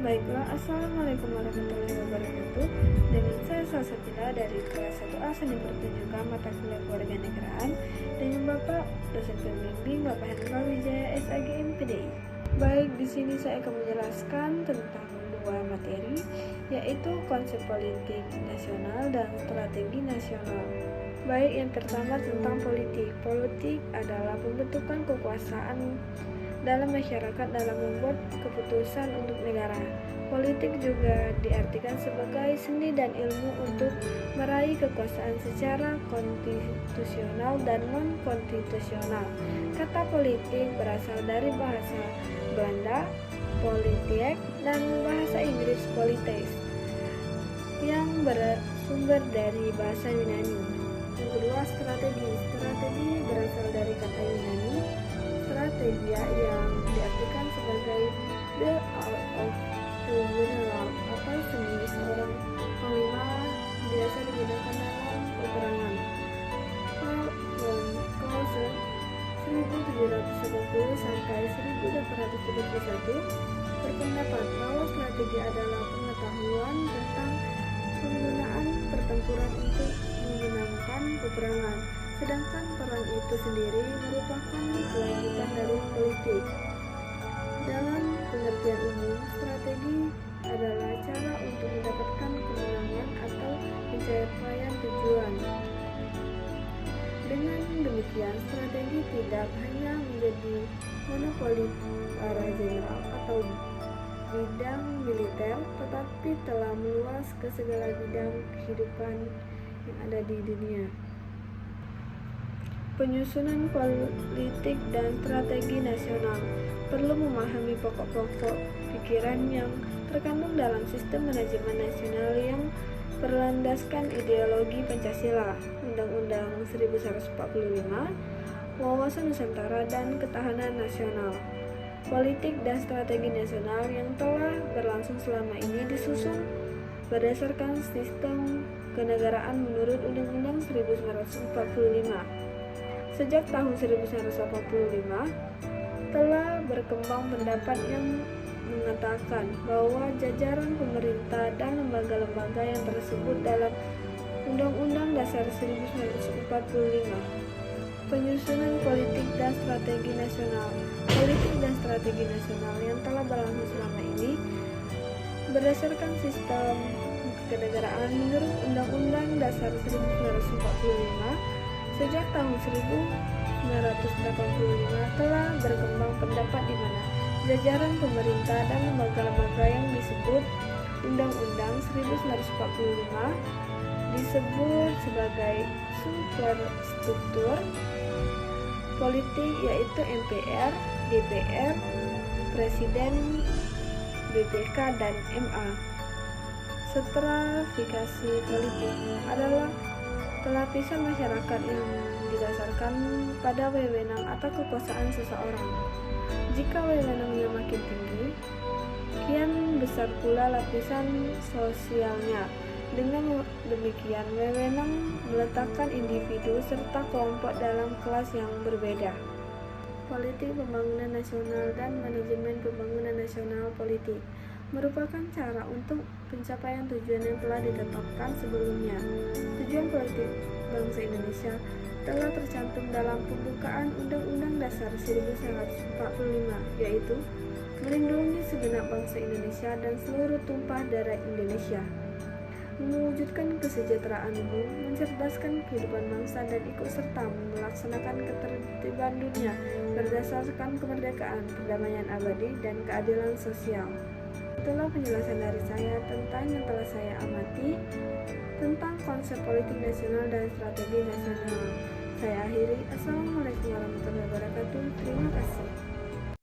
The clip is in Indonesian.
Baiklah, Assalamualaikum warahmatullahi wabarakatuh. Dengan saya Salsabila dari kelas 1A Seni Pertunjukan mata kuliah Kewarganegaraan dengan Bapak dosen pembimbing Bapak Hendra Wijaya SAG MPDI. Baik, di sini saya akan menjelaskan tentang dua materi, yaitu konsep politik nasional dan strategi nasional. Baik, yang pertama tentang politik. Politik adalah pembentukan kekuasaan dalam masyarakat dalam membuat keputusan untuk negara. Politik juga diartikan sebagai seni dan ilmu untuk meraih kekuasaan secara konstitusional dan non-konstitusional. Kata politik berasal dari bahasa Belanda, politik, dan bahasa Inggris polites, yang bersumber dari bahasa Yunani. Yang kedua, strategi. Strategi berasal dari kata Yunani strategia yang diartikan sebagai the art of the general atau seni seorang panglima biasa digunakan dalam peperangan. Clause 1780 sampai 1831 berpendapat bahwa strategi adalah pengetahuan tentang penggunaan pertempuran untuk memenangkan peperangan. Sedangkan perang itu sendiri merupakan kelanjutan dari politik. Dalam pengertian umum, strategi adalah cara untuk mendapatkan kemenangan atau pencapaian tujuan. Dengan demikian, strategi tidak hanya menjadi monopoli para jenderal atau bidang militer, tetapi telah meluas ke segala bidang kehidupan yang ada di dunia. Penyusunan politik dan strategi nasional perlu memahami pokok-pokok pikiran yang terkandung dalam sistem manajemen nasional yang berlandaskan ideologi Pancasila, Undang-Undang 1145, wawasan Nusantara, dan ketahanan nasional. Politik dan strategi nasional yang telah berlangsung selama ini disusun berdasarkan sistem kenegaraan menurut Undang-Undang 1945. Sejak tahun 1985 telah berkembang pendapat yang mengatakan bahwa jajaran pemerintah dan lembaga-lembaga yang tersebut dalam Undang-Undang Dasar 1945. Penyusunan politik dan strategi nasional. Politik dan strategi nasional yang telah berlangsung selama ini berdasarkan sistem kenegaraan menurut Undang-Undang Dasar 1945. Sejak tahun 1985 telah berkembang pendapat di mana jajaran pemerintah dan lembaga-lembaga yang disebut Undang-Undang 1945 disebut sebagai superstruktur politik, yaitu MPR, DPR, Presiden, BPK, dan MA. Stratifikasi politik adalah pelapisan masyarakat yang didasarkan pada wewenang atau kekuasaan seseorang. Jika wewenangnya makin tinggi, kian besar pula lapisan sosialnya. Dengan demikian, wewenang meletakkan individu serta kelompok dalam kelas yang berbeda. Politik pembangunan nasional dan manajemen pembangunan nasional politik merupakan cara untuk pencapaian tujuan yang telah ditetapkan sebelumnya. Tujuan politik bangsa Indonesia telah tercantum dalam pembukaan Undang-Undang Dasar 1945, yaitu melindungi segenap bangsa Indonesia dan seluruh tumpah darah Indonesia, mewujudkan kesejahteraan umum, mencerdaskan kehidupan bangsa, dan ikut serta melaksanakan ketertiban dunia berdasarkan kemerdekaan, perdamaian abadi, dan keadilan sosial. Itulah penjelasan dari saya tentang yang telah saya amati tentang konsep politik nasional dan strategi nasional. Saya akhiri. Assalamualaikum warahmatullahi wabarakatuh. Terima kasih.